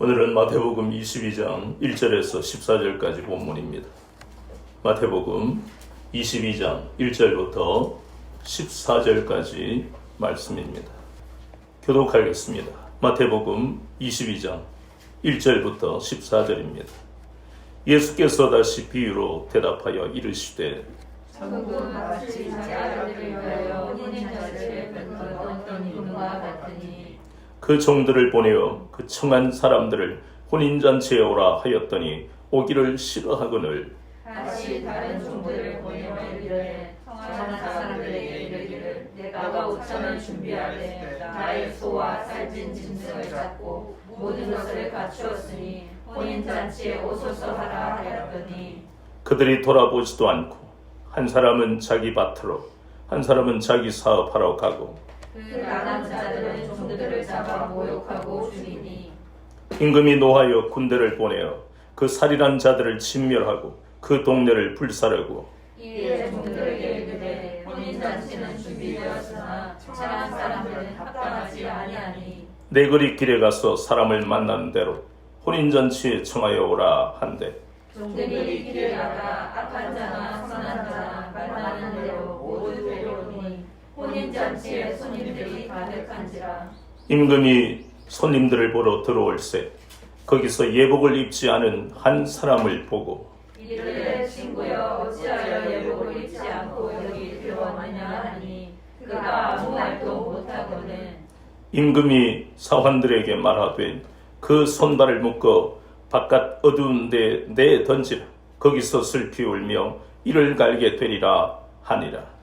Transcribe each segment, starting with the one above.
오늘은 마태복음 22장 1절에서 14절까지 본문입니다. 마태복음 22장 1절부터 14절까지 말씀입니다. 교독하겠습니다. 마태복음 22장 1절부터 14절입니다. 예수께서 다시 비유로 대답하여 이르시되 천국은 마치 자기 아들을 위하여 혼인잔치를 베푼 어떤 이와 같으니 그 종들을 보내어 그 청한 사람들을 혼인잔치에 오라 하였더니 오기를 싫어하거늘 다시 다른 종들을 보내어 이르되 청한 사람들에게 이르기를 내가 5천을 준비하되 나의 소와 살찐 짐승을 잡고 모든 것을 갖추었으니 혼인잔치에 오소서 하라 하였더니 그들이 돌아보지도 않고 한 사람은 자기 밭으로 한 사람은 자기 사업하러 가고 그 나간 자들은 종들을 잡아 모욕하고 죽이니 임금이 노하여 군대를 보내어 그 살인한 자들을 진멸하고 그 동네를 불사르고 이에 종들에게 이르되 혼인잔치는 준비되었으나 청한 사람들은 합당하지 아니하니 내거리 길에 가서 사람을 만나는 대로 혼인잔치에 청하여 오라 한대 종들이 길을 나가 악한 자나 선한 자나 만나는 대로 모두 데려오니 혼인잔치에 손님들이 가득한지라. 임금이 손님들을 보러 들어올세 거기서 예복을 입지 않은 한 사람을 보고 이르되 친구여 어찌하여 예복을 입지 않고 여기 들어왔느냐 하니 그가 아무 말도 못하거든. 임금이 사환들에게 말하되 그 손발을 묶어 바깥 어두운 데 내던지라 거기서 슬피 울며 이를 갈게 되리라 하니라.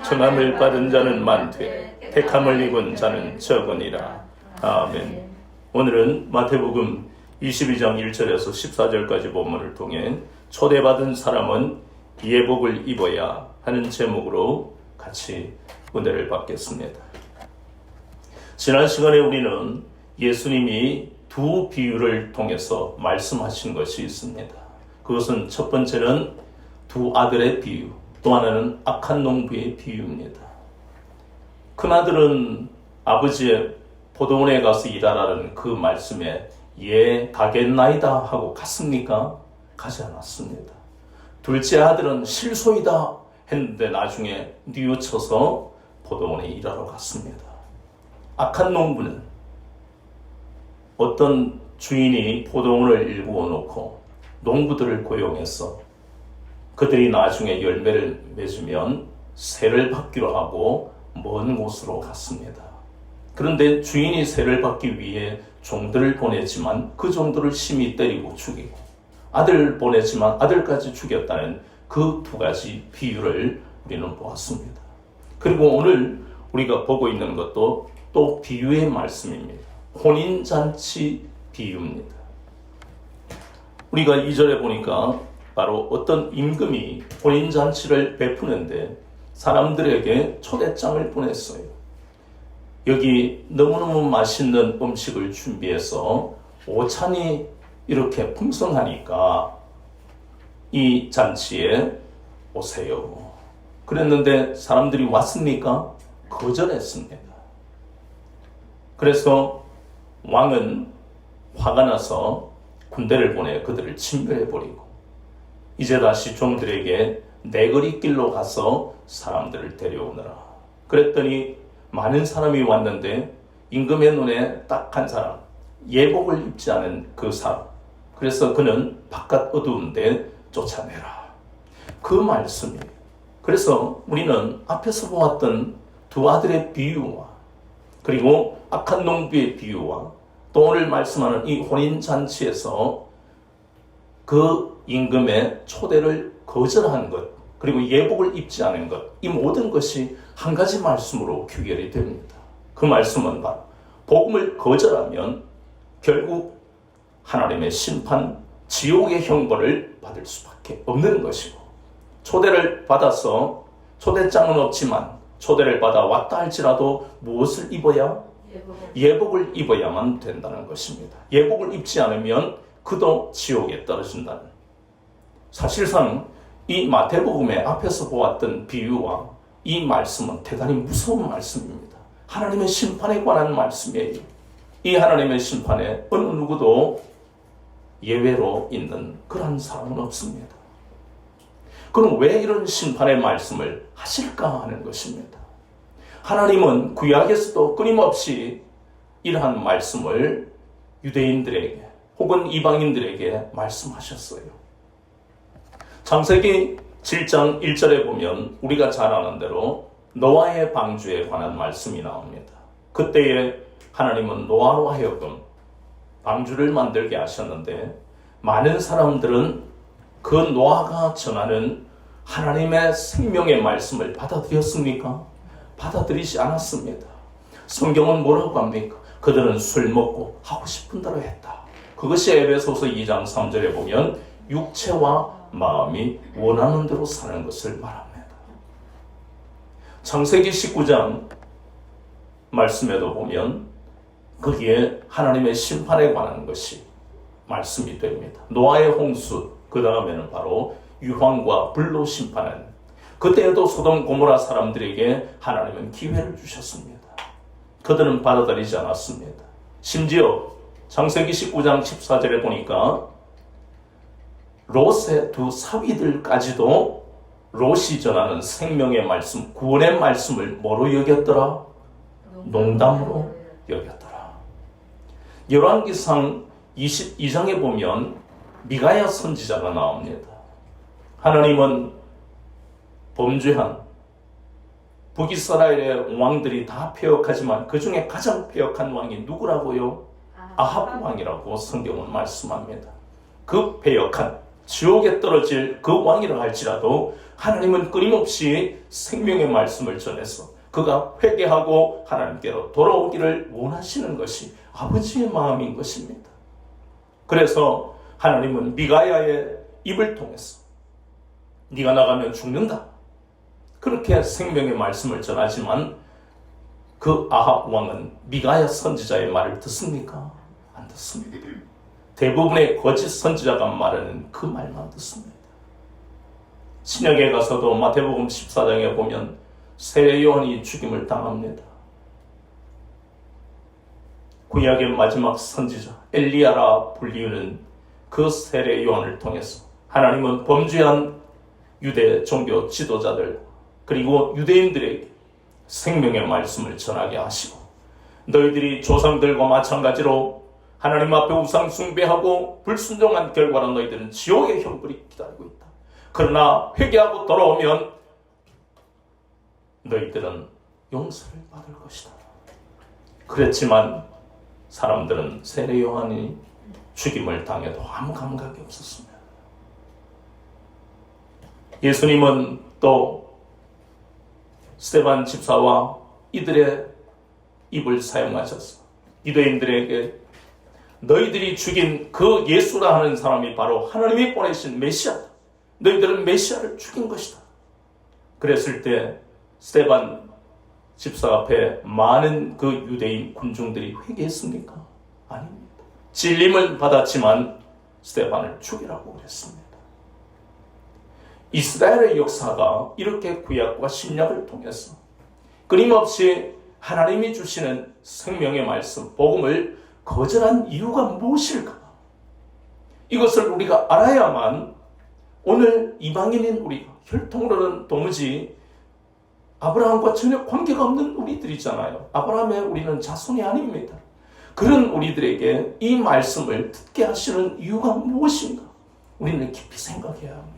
청함을 받은 자는 많되 택함을 입은 자는 적으니라. 아멘. 오늘은 마태복음 22장 1절에서 14절까지 본문을 통해 초대받은 사람은 예복을 입어야 하는 제목으로 같이 은혜를 받겠습니다. 지난 시간에 우리는 예수님이 두 비유를 통해서 말씀하신 것이 있습니다. 그것은 첫 번째는 두 아들의 비유, 또 하나는 악한 농부의 비유입니다. 큰아들은 아버지의 포도원에 가서 일하라는 그 말씀에 예 가겠나이다 하고 갔습니까? 가지 않았습니다. 둘째 아들은 실소이다 했는데 나중에 뉘우쳐서 포도원에 일하러 갔습니다. 악한 농부는 어떤 주인이 포도원을 일구어 놓고 농부들을 고용해서 그들이 나중에 열매를 맺으면 세를 받기로 하고 먼 곳으로 갔습니다. 그런데 주인이 세를 받기 위해 종들을 보냈지만 그 종들을 심히 때리고 죽이고 아들을 보냈지만 아들까지 죽였다는 그 두 가지 비유를 우리는 보았습니다. 그리고 오늘 우리가 보고 있는 것도 또 비유의 말씀입니다. 혼인잔치 비유입니다. 우리가 2절에 보니까 바로 어떤 임금이 혼인잔치를 베푸는데 사람들에게 초대장을 보냈어요. 여기 너무너무 맛있는 음식을 준비해서 오찬이 이렇게 풍성하니까 이 잔치에 오세요. 그랬는데 사람들이 왔습니까? 거절했습니다. 그래서 왕은 화가 나서 군대를 보내 그들을 진멸해버리고 이제 다시 종들에게 내거리 길로 가서 사람들을 데려오느라. 그랬더니 많은 사람이 왔는데 임금의 눈에 딱 한 사람, 예복을 입지 않은 그 사람. 그래서 그는 바깥 어두운데 쫓아내라. 그 말씀이에요. 그래서 우리는 앞에서 보았던 두 아들의 비유와 그리고 악한 농부의 비유와 또 오늘 말씀하는 이 혼인잔치에서 그 임금의 초대를 거절한 것 그리고 예복을 입지 않은 것 이 모든 것이 한 가지 말씀으로 귀결이 됩니다. 그 말씀은 바로 복음을 거절하면 결국 하나님의 심판, 지옥의 형벌을 받을 수밖에 없는 것이고 초대를 받아서 초대장은 없지만 초대를 받아 왔다 할지라도 무엇을 입어야? 예복을 입어야만 된다는 것입니다. 예복을 입지 않으면 그도 지옥에 떨어진다는. 사실상 이 마태복음의 앞에서 보았던 비유와 이 말씀은 대단히 무서운 말씀입니다. 하나님의 심판에 관한 말씀이에요. 이 하나님의 심판에 어느 누구도 예외로 있는 그런 사람은 없습니다. 그럼 왜 이런 심판의 말씀을 하실까 하는 것입니다. 하나님은 구약에서도 끊임없이 이러한 말씀을 유대인들에게 혹은 이방인들에게 말씀하셨어요. 창세기 7장 1절에 보면 우리가 잘 아는 대로 노아의 방주에 관한 말씀이 나옵니다. 그때에 하나님은 노아로 하여금 방주를 만들게 하셨는데 많은 사람들은 그 노아가 전하는 하나님의 생명의 말씀을 받아들였습니까? 받아들이지 않았습니다. 성경은 뭐라고 합니까? 그들은 술 먹고 하고 싶은 대로 했다. 그것이 에베소서 2장 3절에 보면 육체와 마음이 원하는 대로 사는 것을 말합니다. 창세기 19장 말씀에도 보면 거기에 하나님의 심판에 관한 것이 말씀이 됩니다. 노아의 홍수, 그 다음에는 바로 유황과 불로 심판은, 그때에도 소돔 고모라 사람들에게 하나님은 기회를 주셨습니다. 그들은 받아들이지 않았습니다. 심지어 창세기 19장 14절에 보니까 롯의 두 사위들까지도 롯이 전하는 생명의 말씀, 구원의 말씀을 뭐로 여겼더라? 농담으로 여겼더라. 열왕기상 22장에 보면 미가야 선지자가 나옵니다. 하나님은 범죄한 북이스라엘의 왕들이 다 폐역하지만 그 중에 가장 폐역한 왕이 누구라고요? 아합 왕이라고 성경은 말씀합니다. 그 폐역한 지옥에 떨어질 그 왕이라 할지라도 하나님은 끊임없이 생명의 말씀을 전해서 그가 회개하고 하나님께로 돌아오기를 원하시는 것이 아버지의 마음인 것입니다. 그래서 하나님은 미가야의 입을 통해서 네가 나가면 죽는다, 그렇게 생명의 말씀을 전하지만 그 아합 왕은 미가야 선지자의 말을 듣습니까? 안 듣습니다. 대부분의 거짓 선지자가 말하는 그 말만 듣습니다. 신약에 가서도 마태복음 14장에 보면 세례 요한이 죽임을 당합니다. 구약의 마지막 선지자 엘리야라 불리우는 그 세례 요한을 통해서 하나님은 범죄한 유대 종교 지도자들 그리고 유대인들에게 생명의 말씀을 전하게 하시고, 너희들이 조상들과 마찬가지로 하나님 앞에 우상 숭배하고 불순종한 결과로 너희들은 지옥의 형벌이 기다리고 있다. 그러나 회개하고 돌아오면 너희들은 용서를 받을 것이다. 그랬지만 사람들은 세례 요한이 죽임을 당해도 아무 감각이 없었습니다. 예수님은 또 스데반 집사와 이들의 입을 사용하셔서 유대인들에게 너희들이 죽인 그 예수라 하는 사람이 바로 하나님이 보내신 메시아다. 너희들은 메시아를 죽인 것이다. 그랬을 때 스데반 집사 앞에 많은 그 유대인 군중들이 회개했습니까? 아닙니다. 진림을 받았지만 스데반을 죽이라고 그랬습니다. 이스라엘의 역사가 이렇게 구약과 신약을 통해서 끊임없이 하나님이 주시는 생명의 말씀, 복음을 거절한 이유가 무엇일까? 이것을 우리가 알아야만 오늘 이방인인 우리가, 혈통으로는 도무지 아브라함과 전혀 관계가 없는 우리들이잖아요. 아브라함의 우리는 자손이 아닙니다. 그런 우리들에게 이 말씀을 듣게 하시는 이유가 무엇인가? 우리는 깊이 생각해야 합니다.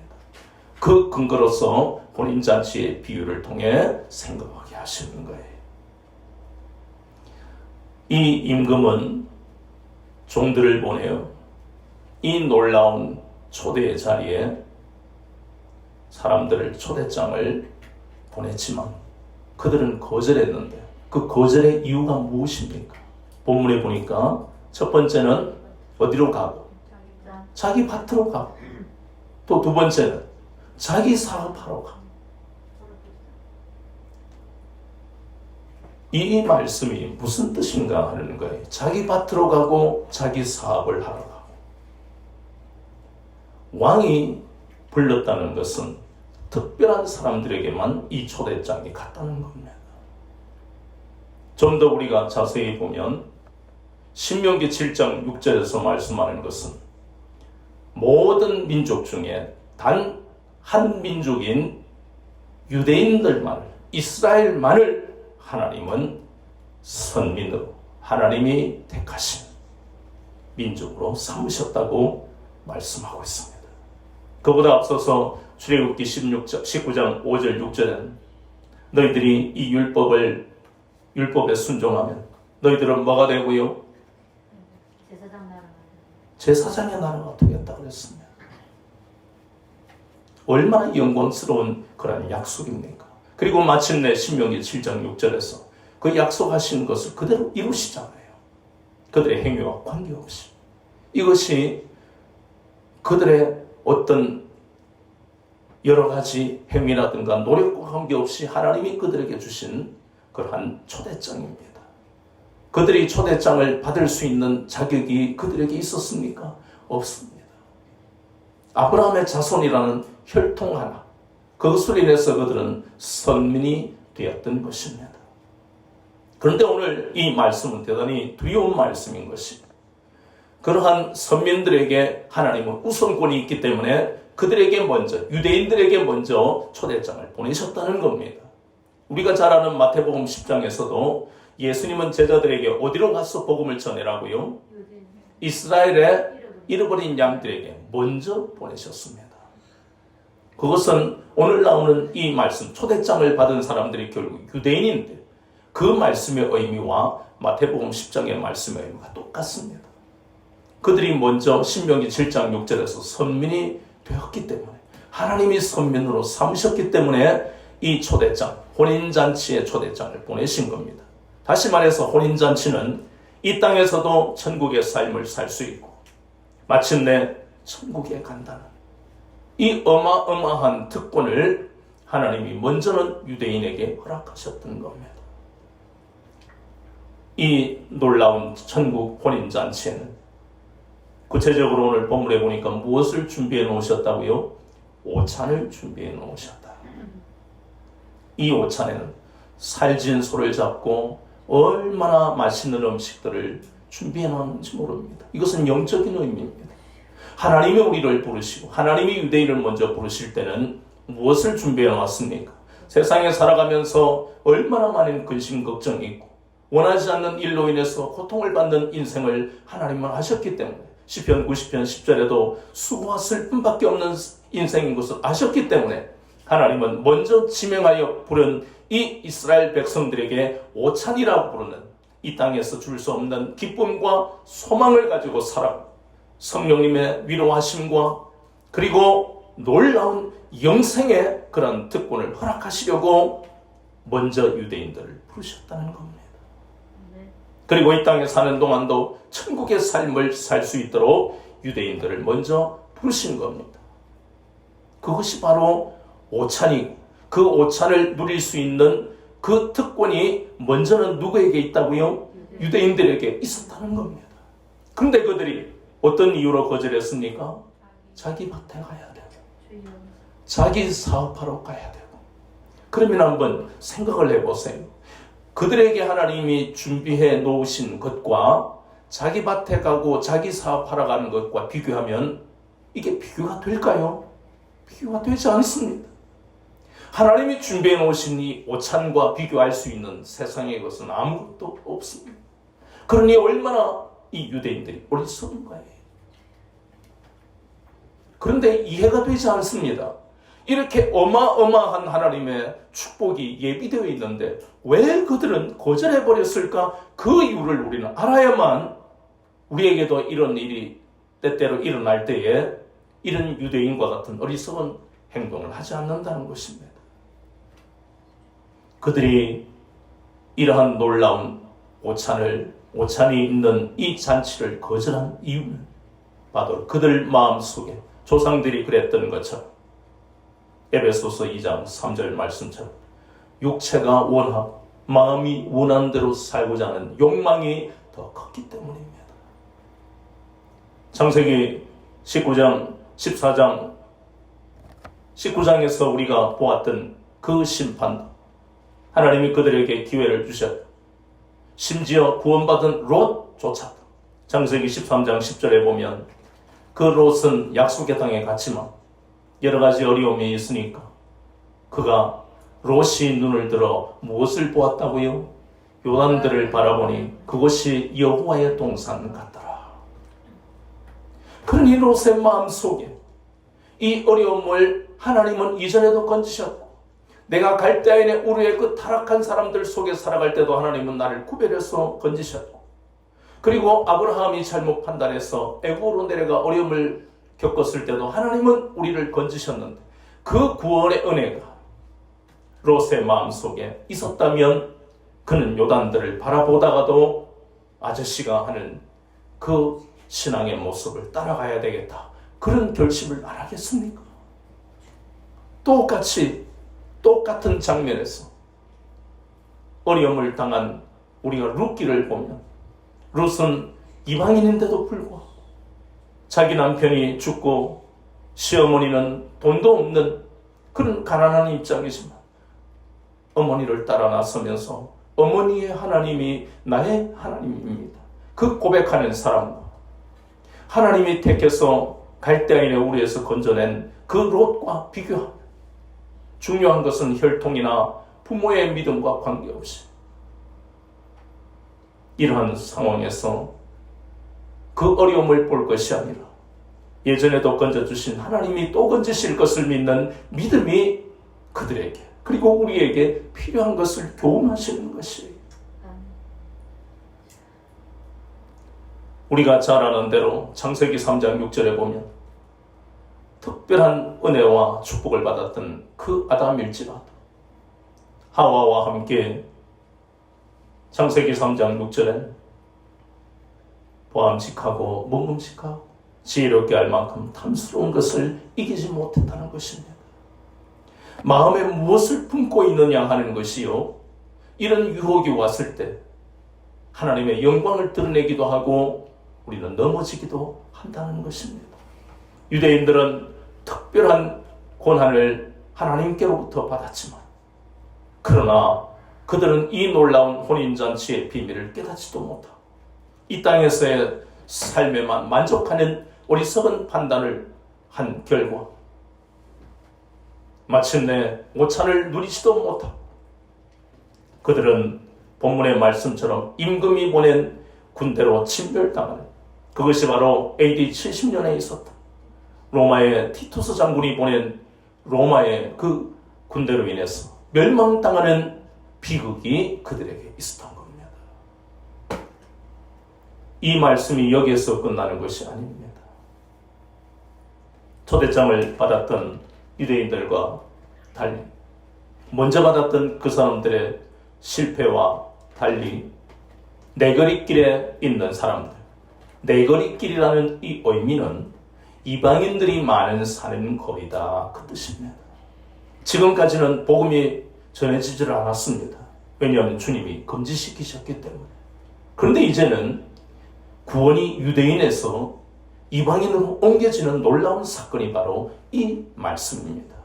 그 근거로서 혼인잔치의 비유를 통해 생각하게 하시는 거예요. 이 임금은 종들을 보내어 이 놀라운 초대의 자리에 사람들을, 초대장을 보냈지만 그들은 거절했는데 그 거절의 이유가 무엇입니까? 본문에 보니까 첫 번째는 어디로 가고? 자기 밭으로 가고, 또 두 번째는 자기 사업하러 가고. 이 말씀이 무슨 뜻인가 하는 거예요. 자기 밭으로 가고 자기 사업을 하러 가고. 왕이 불렀다는 것은 특별한 사람들에게만 이 초대장이 갔다는 겁니다. 좀 더 우리가 자세히 보면 신명기 7장 6절에서 말씀하는 것은 모든 민족 중에 단 한 민족인 유대인들만을, 이스라엘만을 하나님은 선민으로, 하나님이 택하신 민족으로 삼으셨다고 말씀하고 있습니다. 그보다 앞서서 출애굽기 19장 5절 6절에는 너희들이 이 율법에 순종하면 너희들은 뭐가 되고요? 제사장의 나라가 되겠다고 했습니다. 얼마나 영광스러운 그런 약속입니까? 그리고 마침내 신명기 7장 6절에서 그 약속하신 것을 그대로 이루시잖아요. 그들의 행위와 관계없이. 이것이 그들의 어떤 여러 가지 행위라든가 노력과 관계없이 하나님이 그들에게 주신 그러한 초대장입니다. 그들이 초대장을 받을 수 있는 자격이 그들에게 있었습니까? 없습니다. 아브라함의 자손이라는 혈통 하나, 그것으로 인해서 그들은 선민이 되었던 것입니다. 그런데 오늘 이 말씀은 대단히 두려운 말씀인 것이, 그러한 선민들에게 하나님은 우선권이 있기 때문에 그들에게 먼저, 유대인들에게 먼저 초대장을 보내셨다는 겁니다. 우리가 잘 아는 마태복음 10장에서도 예수님은 제자들에게 어디로 가서 복음을 전해라고요? 이스라엘의 잃어버린 양들에게 먼저 보내셨습니다. 그것은 오늘 나오는 이 말씀, 초대장을 받은 사람들이 결국 유대인인데 그 말씀의 의미와 마태복음 10장의 말씀의 의미가 똑같습니다. 그들이 먼저 신명기 7장 6절에서 선민이 되었기 때문에, 하나님이 선민으로 삼으셨기 때문에 이 초대장, 혼인잔치의 초대장을 보내신 겁니다. 다시 말해서 혼인잔치는 이 땅에서도 천국의 삶을 살 수 있고 마침내 천국에 간다는 이 어마어마한 특권을 하나님이 먼저는 유대인에게 허락하셨던 겁니다. 이 놀라운 천국 혼인잔치에는 구체적으로 오늘 본문에 보니까 무엇을 준비해 놓으셨다고요? 오찬을 준비해 놓으셨다. 이 오찬에는 살진 소를 잡고 얼마나 맛있는 음식들을 준비해 놓았는지 모릅니다. 이것은 영적인 의미입니다. 하나님이 우리를 부르시고 하나님이 유대인을 먼저 부르실 때는 무엇을 준비해 놨습니까? 세상에 살아가면서 얼마나 많은 근심 걱정이 있고 원하지 않는 일로 인해서 고통을 받는 인생을 하나님은 하셨기 때문에 시편 90편 10절에도 수고와 슬픔밖에 없는 인생인 것을 아셨기 때문에 하나님은 먼저 지명하여 부른 이 이스라엘 백성들에게 오찬이라고 부르는 이 땅에서 줄 수 없는 기쁨과 소망을 가지고 살아 성령님의 위로하심과 그리고 놀라운 영생의 그런 특권을 허락하시려고 먼저 유대인들을 부르셨다는 겁니다. 그리고 이 땅에 사는 동안도 천국의 삶을 살 수 있도록 유대인들을 먼저 부르신 겁니다. 그것이 바로 오찬이고 그 오찬을 누릴 수 있는 그 특권이 먼저는 누구에게 있다고요? 유대인들에게 있었다는 겁니다. 그런데 그들이 어떤 이유로 거절했습니까? 자기 밭에 가야 되고 자기 사업하러 가야 되고. 그러면 한번 생각을 해보세요. 그들에게 하나님이 준비해 놓으신 것과 자기 밭에 가고 자기 사업하러 가는 것과 비교하면 이게 비교가 될까요? 비교가 되지 않습니다. 하나님이 준비해 놓으신 이 오찬과 비교할 수 있는 세상의 것은 아무것도 없습니다. 그러니 얼마나 이 유대인들이 어리석은 거예요. 그런데 이해가 되지 않습니다. 이렇게 어마어마한 하나님의 축복이 예비되어 있는데 왜 그들은 거절해버렸을까? 그 이유를 우리는 알아야만 우리에게도 이런 일이 때때로 일어날 때에 이런 유대인과 같은 어리석은 행동을 하지 않는다는 것입니다. 그들이 이러한 놀라운 오찬이 있는 이 잔치를 거절한 이유는 바로 그들 마음속에 조상들이 그랬던 것처럼 에베소서 2장 3절 말씀처럼 육체가 원하고 마음이 원하는 대로 살고자 하는 욕망이 더 컸기 때문입니다. 창세기 19장 19장에서 우리가 보았던 그 심판도 하나님이 그들에게 기회를 주셨고 심지어 구원받은 롯조차도 창세기 13장 10절에 보면 그 롯은 약속의 땅에 갔지만 여러 가지 어려움이 있으니까 그가 롯이 눈을 들어 무엇을 보았다고요? 요단들을 바라보니 그것이 여호와의 동산 같더라. 그러니 롯의 마음속에 이 어려움을 하나님은 이전에도 건지셨고, 내가 갈대아인의 우르의 그 타락한 사람들 속에 살아갈 때도 하나님은 나를 구별해서 건지셨고, 그리고 아브라함이 잘못 판단해서 애굽으로 내려가 어려움을 겪었을 때도 하나님은 우리를 건지셨는데, 그 구원의 은혜가 롯의 마음속에 있었다면 그는 요단들을 바라보다가도 아저씨가 하는 그 신앙의 모습을 따라가야 되겠다, 그런 결심을 안 하겠습니까? 똑같은 장면에서 어려움을 당한 우리가 룻기를 보면, 룻은 이방인인데도 불구하고 자기 남편이 죽고 시어머니는 돈도 없는 그런 가난한 입장이지만 어머니를 따라 나서면서 어머니의 하나님이 나의 하나님입니다, 그 고백하는 사람과 하나님이 택해서 갈대아인의 우리에서 건져낸 그 롯과 비교합니다. 중요한 것은 혈통이나 부모의 믿음과 관계없이 이러한 상황에서 그 어려움을 볼 것이 아니라 예전에도 건져주신 하나님이 또 건지실 것을 믿는 믿음이 그들에게, 그리고 우리에게 필요한 것을 교훈하시는 것이에요. 우리가 잘 아는 대로 창세기 3장 6절에 보면 특별한 은혜와 축복을 받았던 그 아담일지라도 하와와 함께 창세기 3장 6절에 보암직하고 먹음직하고 지혜롭게 할 만큼 탐스러운 것을 이기지 못했다는 것입니다. 마음에 무엇을 품고 있느냐 하는 것이요, 이런 유혹이 왔을 때 하나님의 영광을 드러내기도 하고 우리는 넘어지기도 한다는 것입니다. 유대인들은 특별한 권한을 하나님께로부터 받았지만, 그러나 그들은 이 놀라운 혼인잔치의 비밀을 깨닫지도 못하고 이 땅에서의 삶에만 만족하는 어리석은 판단을 한 결과 마침내 오찬을 누리지도 못하고 그들은 본문의 말씀처럼 임금이 보낸 군대로 침멸당하는, 그것이 바로 AD 70년에 있었다. 로마의 티투스 장군이 보낸 로마의 그 군대로 인해서 멸망당하는 비극이 그들에게 있었던 겁니다. 이 말씀이 여기에서 끝나는 것이 아닙니다. 초대장을 받았던 유대인들과 달리 먼저 받았던 그 사람들의 실패와 달리 내거리길에 있는 사람들, 내거리길이라는 이 의미는 이방인들이 많은 사는 거리다, 그 뜻입니다. 지금까지는 복음이 전해지질 않았습니다. 왜냐하면 주님이 금지시키셨기 때문에. 그런데 이제는 구원이 유대인에서 이방인으로 옮겨지는 놀라운 사건이 바로 이 말씀입니다.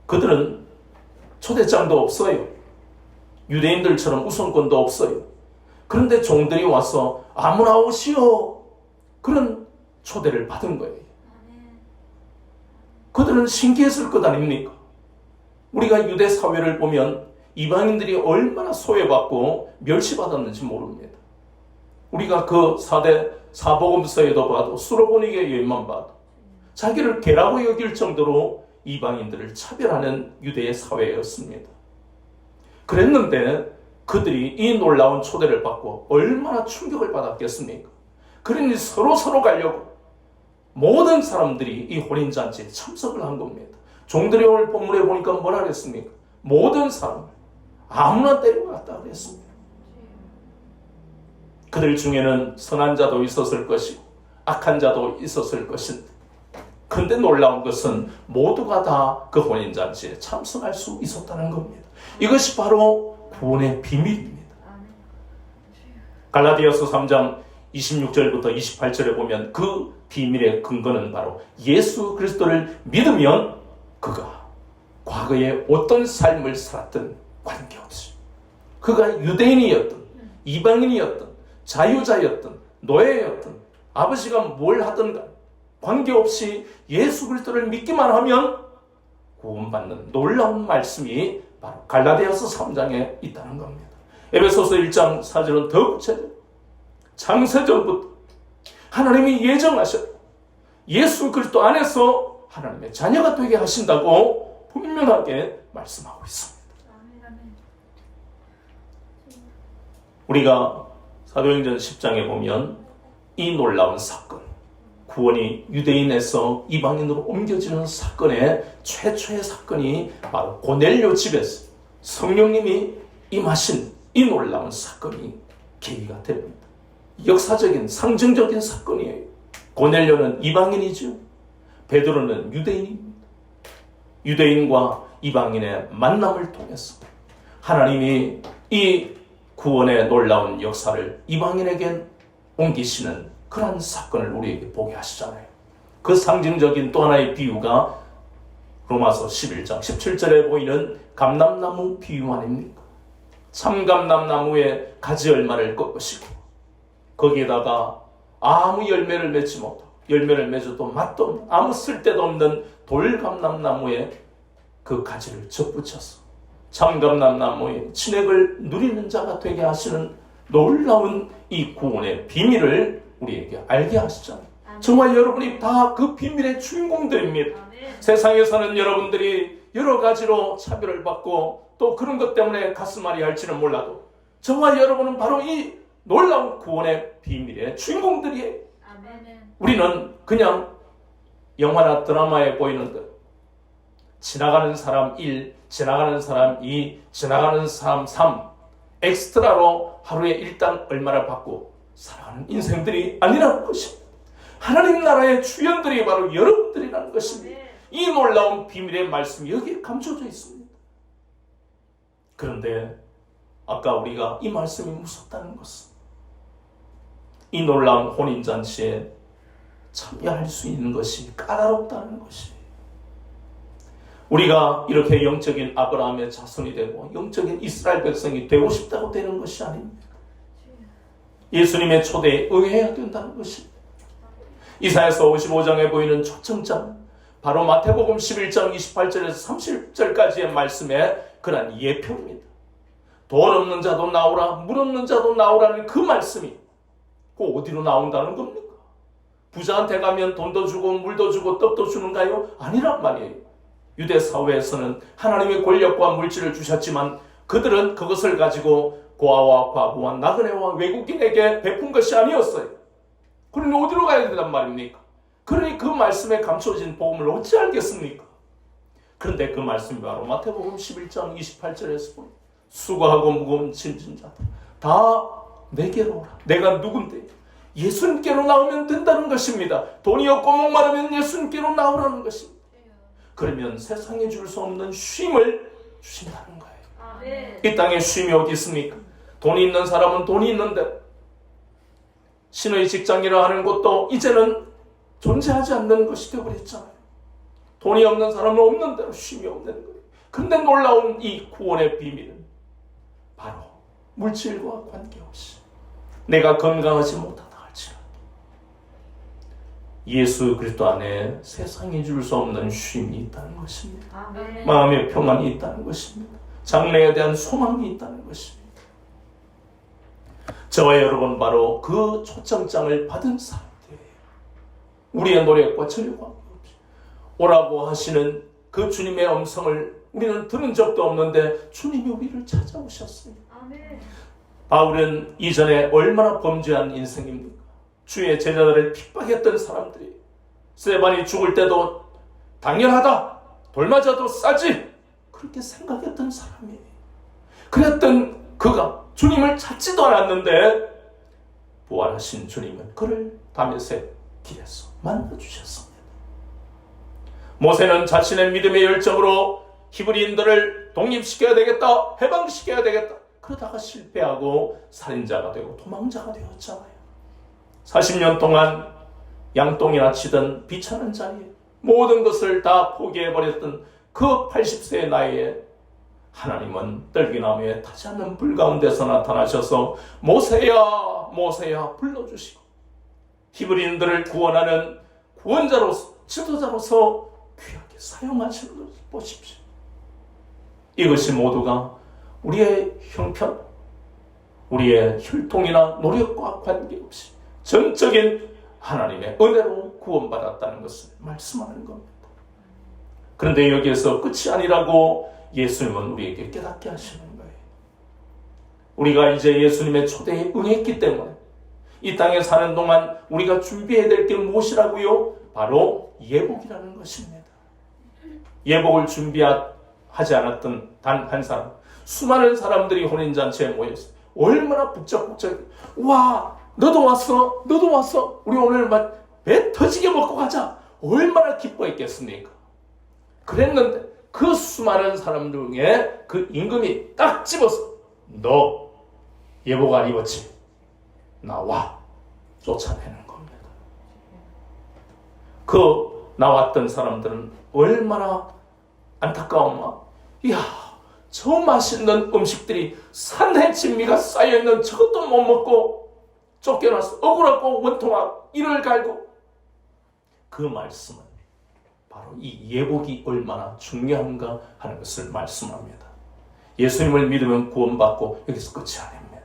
그들은 초대장도 없어요. 유대인들처럼 우선권도 없어요. 그런데 종들이 와서 아무나 오시오, 그런 초대를 받은 거예요. 그들은 신기했을 것 아닙니까? 우리가 유대 사회를 보면 이방인들이 얼마나 소외받고 멸시받았는지 모릅니다. 우리가 그 4대 사복음서에도 봐도 수로보니게 여인만 봐도 자기를 개라고 여길 정도로 이방인들을 차별하는 유대의 사회였습니다. 그랬는데 그들이 이 놀라운 초대를 받고 얼마나 충격을 받았겠습니까? 그러니 서로 가려고 모든 사람들이 이 혼인잔치에 참석을 한 겁니다. 종들이 오늘 본문에 보니까 뭐라 그랬습니까? 모든 사람을 아무나 데리고 갔다 그랬습니다. 그들 중에는 선한 자도 있었을 것이고 악한 자도 있었을 것인데, 그런데 놀라운 것은 모두가 다 그 혼인잔치에 참석할 수 있었다는 겁니다. 이것이 바로 구원의 비밀입니다. 갈라디아서 3장 26절부터 28절에 보면 그 비밀의 근거는 바로 예수 그리스도를 믿으면 그가 과거에 어떤 삶을 살았든 관계없이, 그가 유대인이었든 이방인이었던 자유자였던 노예였던 아버지가 뭘 하든가 관계없이 예수 그리스도를 믿기만 하면 구원받는 놀라운 말씀이 바로 갈라디아서 3장에 있다는 겁니다. 에베소서 1장 4절은 더 구체적으로 창세전부터 하나님이 예정하셨고 예수 그리스도 안에서 하나님의 자녀가 되게 하신다고 분명하게 말씀하고 있습니다. 우리가 사도행전 10장에 보면 이 놀라운 사건, 구원이 유대인에서 이방인으로 옮겨지는 사건의 최초의 사건이 바로 고넬료 집에서 성령님이 임하신 이 놀라운 사건이 계기가 됩니다. 역사적인 상징적인 사건이에요. 고넬료는 이방인이죠. 베드로는 유대인입니다. 유대인과 이방인의 만남을 통해서 하나님이 이 구원의 놀라운 역사를 이방인에게 옮기시는 그런 사건을 우리에게 보게 하시잖아요. 그 상징적인 또 하나의 비유가 로마서 11장 17절에 보이는 감람나무 비유 아닙니까? 참감람나무의 가지 얼마를 꺾으시고 거기에다가 아무 열매를 맺지 못하고 열매를 맺어도 맛도 없는 아무 쓸데도 없는 돌감람나무에 그 가지를 접붙여서 참감람나무의 진액을 누리는 자가 되게 하시는 놀라운 이 구원의 비밀을 우리에게 알게 하시잖아요. 정말 여러분이 다 그 비밀의 주인공들입니다. 세상에서는 여러분들이 여러 가지로 차별을 받고 또 그런 것 때문에 가슴앓이 할지는 몰라도 저와 여러분은 바로 이 놀라운 구원의 비밀의 주인공들이에요. 우리는 그냥 영화나 드라마에 보이는 것, 지나가는 사람 1, 지나가는 사람 2, 지나가는 사람 3, 엑스트라로 하루에 일당 얼마를 받고 살아가는 인생들이 아니라는 것입니다. 하나님 나라의 주연들이 바로 여러분들이라는 것입니다. 이 놀라운 비밀의 말씀이 여기에 감춰져 있습니다. 그런데 아까 우리가 이 말씀이 무섭다는 것은 이 놀라운 혼인잔치에 참여할 수 있는 것이 까다롭다는 것이 우리가 이렇게 영적인 아브라함의 자손이 되고 영적인 이스라엘 백성이 되고 싶다고 되는 것이 아닙니다. 예수님의 초대에 응해야 된다는 것입니다. 이사야서 55장에 보이는 초청장 바로 마태복음 11장 28절에서 30절까지의 말씀의 그런 예표입니다. 돈 없는 자도 나오라 물 없는 자도 나오라는 그 말씀이 그 어디로 나온다는 겁니까? 부자한테 가면 돈도 주고 물도 주고 떡도 주는가요? 아니란 말이에요. 유대 사회에서는 하나님의 권력과 물질을 주셨지만 그들은 그것을 가지고 고아와 과부와 나그네와 외국인에게 베푼 것이 아니었어요. 그러니 어디로 가야 된단 말입니까? 그러니 그 말씀에 감춰진 복음을 어찌 알겠습니까? 그런데 그 말씀이 바로 마태복음 11장 28절에서 보니 수고하고 무거운 짐진 자들 다 내게로 오라. 내가 누군데? 예수님께로 나오면 된다는 것입니다. 돈이 없고 목마르면 예수님께로 나오라는 것입니다. 그러면 세상에 줄 수 없는 쉼을 주신다는 거예요. 이 땅에 쉼이 어디 있습니까? 돈이 있는 사람은 돈이 있는데 신의 직장이라 하는 것도 이제는 존재하지 않는 것이 되어버렸잖아요. 돈이 없는 사람은 없는 대로 쉼이 없는 거예요. 그런데 놀라운 이 구원의 비밀은 바로 물질과 관계없이 내가 건강하지 못하다 할지라도 예수 그리스도 안에 세상에 줄 수 없는 쉼이 있다는 것입니다. 마음의 평안이 있다는 것입니다. 장래에 대한 소망이 있다는 것입니다. 저와 여러분 바로 그 초청장을 받은 사람들이에요. 우리의 노력과 전력과 없이 오라고 하시는 그 주님의 음성을 우리는 들은 적도 없는데 주님이 우리를 찾아오셨어요. 바울은 이전에 얼마나 범죄한 인생입니까? 주의 제자들을 핍박했던 사람들이 스데반이 죽을 때도 당연하다, 돌맞아도 싸지 그렇게 생각했던 사람이에요. 그랬던 그가 주님을 찾지도 않았는데 부활하신 주님은 그를 다메섹 길에서 만나주셨습니다. 모세는 자신의 믿음의 열정으로 히브리인들을 독립시켜야 되겠다, 해방시켜야 되겠다 그러다가 실패하고 살인자가 되고 도망자가 되었잖아요. 40년 동안 양똥이나 치던 비천한 자리에 모든 것을 다 포기해버렸던 그 80세의 나이에 하나님은 떨기나무에 타지 않는 불 가운데서 나타나셔서 모세야 모세야 불러주시고 히브리인들을 구원하는 구원자로서 지도자로서 귀하게 사용하시는 것을 보십시오. 이것이 모두가 우리의 형편, 우리의 혈통이나 노력과 관계없이 전적인 하나님의 은혜로 구원받았다는 것을 말씀하는 겁니다. 그런데 여기에서 끝이 아니라고 예수님은 우리에게 깨닫게 하시는 거예요. 우리가 이제 예수님의 초대에 응했기 때문에 이 땅에 사는 동안 우리가 준비해야 될 게 무엇이라고요? 바로 예복이라는 것입니다. 예복을 준비하지 않았던 단 한 사람, 수많은 사람들이 혼인잔치에 모였어요. 얼마나 북적북적, 와 너도 왔어? 너도 왔어? 우리 오늘 막 배 터지게 먹고 가자. 얼마나 기뻐했겠습니까? 그랬는데 그 수많은 사람 중에 그 임금이 딱 집어서 너 예복 안 입었지? 나와. 쫓아내는 겁니다. 그 나왔던 사람들은 얼마나 안타까웠나? 이야, 저 맛있는 음식들이 산해진미가 쌓여있는 저것도 못 먹고 쫓겨나서 억울하고 원통하고 이를 갈고. 그 말씀은 바로 이 예복이 얼마나 중요한가 하는 것을 말씀합니다. 예수님을 믿으면 구원받고 여기서 끝이 아닙니다.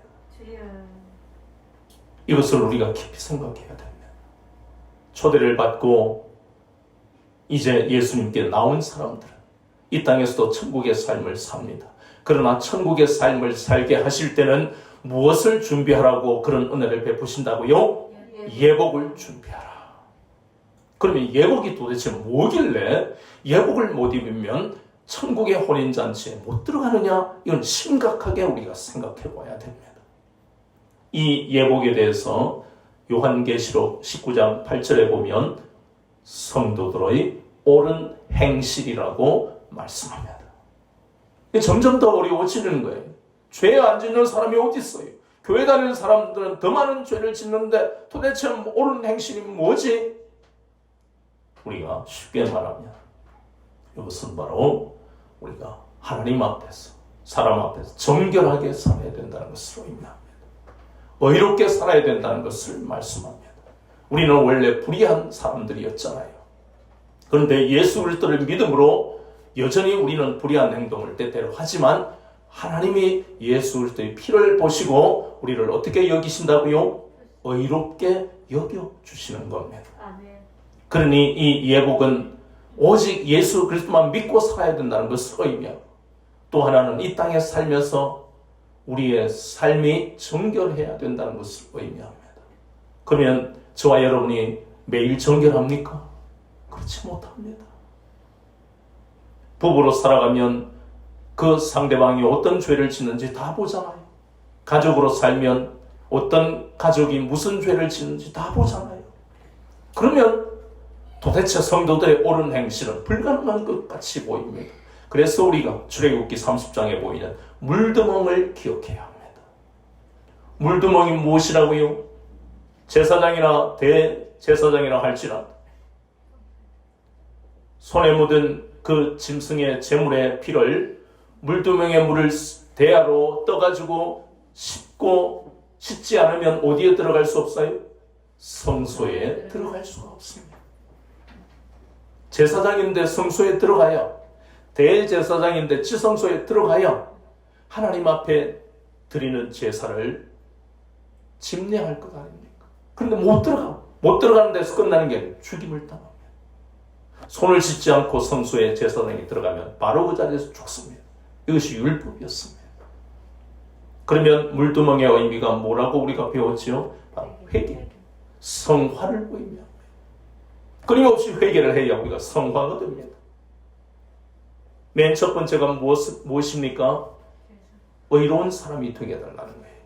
이것을 우리가 깊이 생각해야 됩니다. 초대를 받고 이제 예수님께 나온 사람들은 이 땅에서도 천국의 삶을 삽니다. 그러나 천국의 삶을 살게 하실 때는 무엇을 준비하라고 그런 은혜를 베푸신다고요? 예복을 준비하라. 그러면 예복이 도대체 뭐길래 예복을 못 입으면 천국의 혼인잔치에 못 들어가느냐? 이건 심각하게 우리가 생각해 봐야 됩니다. 이 예복에 대해서 요한계시록 19장 8절에 보면 성도들의 옳은 행실이라고 말씀합니다. 점점 더 어려워지는 거예요. 죄 안 짓는 사람이 어디 있어요? 교회 다니는 사람들은 더 많은 죄를 짓는데 도대체 옳은 행실이 뭐지? 우리가 쉽게 말하면 이것은 바로 우리가 하나님 앞에서 사람 앞에서 정결하게 살아야 된다는 것을 의미합니다. 의롭게 살아야 된다는 것을 말씀합니다. 우리는 원래 불의한 사람들이었잖아요. 그런데 예수 그리스도를 믿음으로 여전히 우리는 불의한 행동을 때때로 하지만 하나님이 예수 그리스도의 피를 보시고 우리를 어떻게 여기신다고요? 의롭게 여겨주시는 겁니다. 그러니 이 예복은 오직 예수 그리스도만 믿고 살아야 된다는 것을 의미하고 또 하나는 이 땅에 살면서 우리의 삶이 정결해야 된다는 것을 의미합니다. 그러면 저와 여러분이 매일 정결합니까? 그렇지 못합니다. 부부로 살아가면 그 상대방이 어떤 죄를 짓는지 다 보잖아요. 가족으로 살면 어떤 가족이 무슨 죄를 짓는지 다 보잖아요. 그러면 도대체 성도들의 옳은 행실은 불가능한 것 같이 보입니다. 그래서 우리가 출애굽기 30장에 보이는 물두멍을 기억해야 합니다. 물두멍이 무엇이라고요? 제사장이나 대제사장이라 할지라도 손에 묻은 그 짐승의 제물의 피를 물두멍의 물을 대야로 떠가지고 씻지 않으면 어디에 들어갈 수 없어요? 성소에 들어갈 수가 없습니다. 제사장인데 성소에 들어가야, 대제사장인데 지성소에 들어가야 하나님 앞에 드리는 제사를 집례할 것 아닙니까? 그런데 못 들어가는 데서 끝나는 게 아니라 죽임을 당합니다. 손을 씻지 않고 성소에 제사장이 들어가면 바로 그 자리에서 죽습니다. 이것이 율법이었습니다. 그러면 물두멍의 의미가 뭐라고 우리가 배웠지요? 바로 회개, 성화를 의미합니다. 끊임없이 회개를 해야 우리가 성화가 됩니다. 맨 첫 번째가 무엇입니까? 의로운 사람이 되게 해달라는 거예요.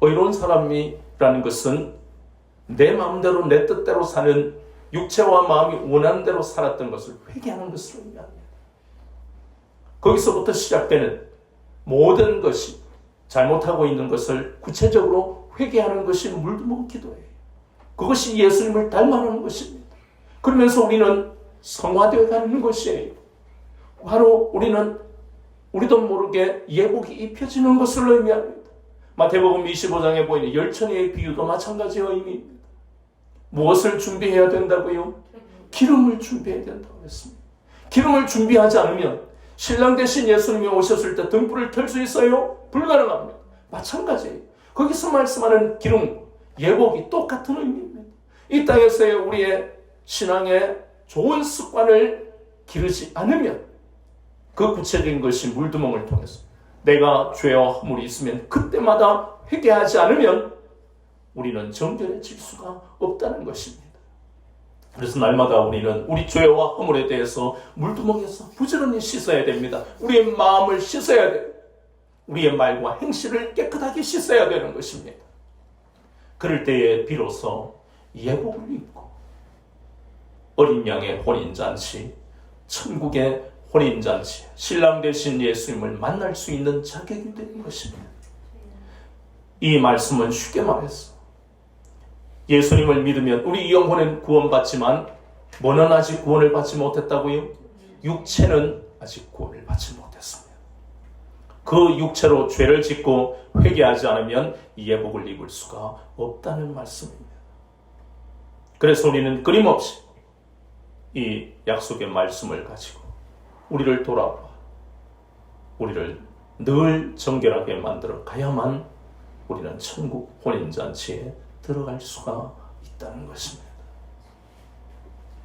의로운 사람이라는 것은 내 마음대로 내 뜻대로 사는 육체와 마음이 원하는 대로 살았던 것을 회개하는 것을 의미합니다. 거기서부터 시작되는 모든 것이 잘못하고 있는 것을 구체적으로 회개하는 것이 물두멍 기도예요. 그것이 예수님을 닮아가는 것입니다. 그러면서 우리는 성화되어 가는 것이에요. 바로 우리도 모르게 예복이 입혀지는 것을 의미합니다. 마태복음 25장에 보이는 열천의 비유도 마찬가지의 의미입니다. 무엇을 준비해야 된다고요? 기름을 준비해야 된다고 했습니다. 기름을 준비하지 않으면 신랑 대신 예수님이 오셨을 때 등불을 켤 수 있어요? 불가능합니다. 마찬가지예요. 거기서 말씀하는 기름, 예복이 똑같은 의미입니다. 이 땅에서의 우리의 신앙의 좋은 습관을 기르지 않으면 그 구체적인 것이 물두멍을 통해서 내가 죄와 허물이 있으면 그때마다 회개하지 않으면 우리는 정결해질 수가 없다는 것입니다. 그래서 날마다 우리는 우리 죄와 허물에 대해서 물두멍에서 부지런히 씻어야 됩니다. 우리의 마음을 씻어야 돼요. 우리의 말과 행실을 깨끗하게 씻어야 되는 것입니다. 그럴 때에 비로소 예복을 입고 어린 양의 혼인잔치, 천국의 혼인잔치, 신랑 되신 예수님을 만날 수 있는 자격이 되는 것입니다. 이 말씀은 쉽게 말해서 예수님을 믿으면 우리 영혼은 구원받지만 뭐는 아직 구원을 받지 못했다고요? 육체는 아직 구원을 받지 못했습니다. 그 육체로 죄를 짓고 회개하지 않으면 예복을 입을 수가 없다는 말씀입니다. 그래서 우리는 끊임없이 이 약속의 말씀을 가지고 우리를 돌아봐 우리를 늘 정결하게 만들어 가야만 우리는 천국 혼인잔치에 들어갈 수가 있다는 것입니다.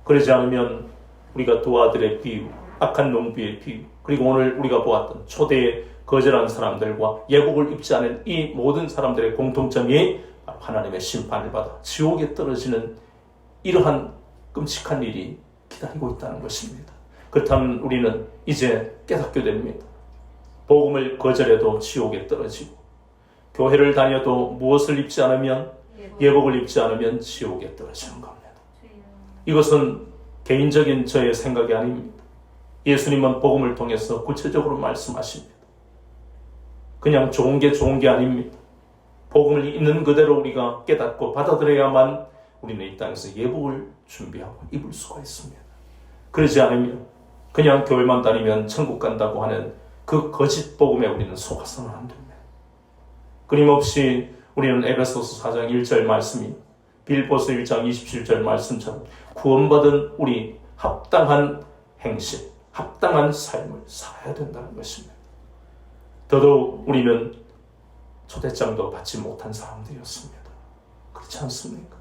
그러지 않으면 우리가 두 아들의 비유, 악한 농부의 비유, 그리고 오늘 우리가 보았던 초대의 거절한 사람들과 예복을 입지 않은 이 모든 사람들의 공통점이 하나님의 심판을 받아 지옥에 떨어지는 이러한 끔찍한 일이 기다리고 있다는 것입니다. 그렇다면 우리는 이제 깨닫게 됩니다. 복음을 거절해도 지옥에 떨어지고 교회를 다녀도 무엇을 입지 않으면 예복을 입지 않으면 지옥에 떨어지는 겁니다. 이것은 개인적인 저의 생각이 아닙니다. 예수님은 복음을 통해서 구체적으로 말씀하십니다. 그냥 좋은 게 아닙니다. 복음을 있는 그대로 우리가 깨닫고 받아들여야만 우리는 이 땅에서 예복을 준비하고 입을 수가 있습니다. 그러지 않으면 그냥 교회만 다니면 천국 간다고 하는 그 거짓 복음에 우리는 속아서는 안 됩니다. 끊임없이 우리는 에베소서 4장 1절 말씀이 빌보서 1장 27절 말씀처럼 구원받은 우리 합당한 행실, 합당한 삶을 살아야 된다는 것입니다. 더더욱 우리는 초대장도 받지 못한 사람들이었습니다. 그렇지 않습니까?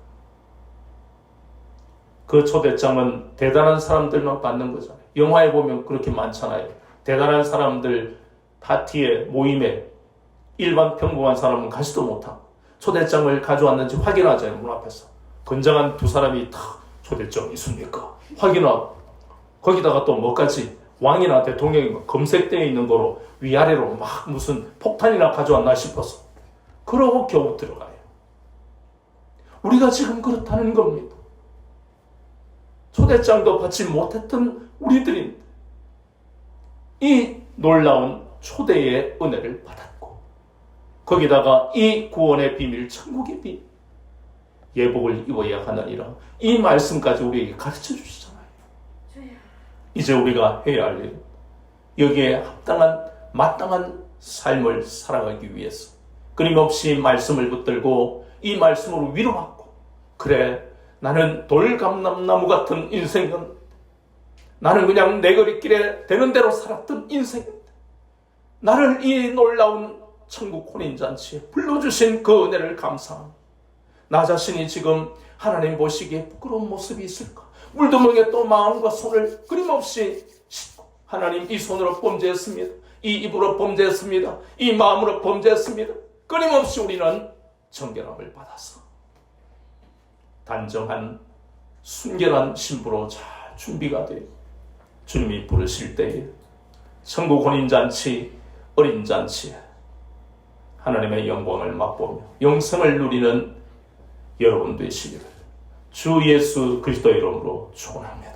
그 초대장은 대단한 사람들만 받는 거잖아요. 영화에 보면 그렇게 많잖아요. 대단한 사람들 파티에, 모임에 일반 평범한 사람은 가지도 못하고 초대장을 가져왔는지 확인하잖아요. 문 앞에서 건장한 두 사람이 다 초대장이 있습니까? 확인하고 거기다가 또 뭐까지 왕이나 대통령이 검색대에 있는 거로 위아래로 막 무슨 폭탄이나 가져왔나 싶어서 그러고 겨우 들어가요. 우리가 지금 그렇다는 겁니다. 초대장도 받지 못했던 우리들인데 이 놀라운 초대의 은혜를 받았고 거기다가 이 구원의 비밀, 천국의 비밀, 예복을 입어야 하느니라 이 말씀까지 우리에게 가르쳐 주시잖아요. 이제 우리가 해야 할 일, 여기에 마땅한 삶을 살아가기 위해서 끊임없이 말씀을 붙들고 이 말씀으로 위로받고, 그래 나는 돌감람나무 같은 인생은 나는 그냥 내 거리길에 되는 대로 살았던 인생인데 나를 이 놀라운 천국 혼인잔치에 불러주신 그 은혜를 감사합니다. 나 자신이 지금 하나님 보시기에 부끄러운 모습이 있을까? 물두멍에 또 마음과 손을 끊임없이 씻고 하나님 이 손으로 범죄했습니다. 이 입으로 범죄했습니다. 이 마음으로 범죄했습니다. 끊임없이 우리는 정결함을 받아서 단정한 순결한 신부로 잘 준비가 되어 주님이 부르실 때에 천국 혼인잔치, 어린잔치에 하나님의 영광을 맛보며 영생을 누리는 여러분 되시기를 주 예수 그리스도의 이름으로 축원합니다.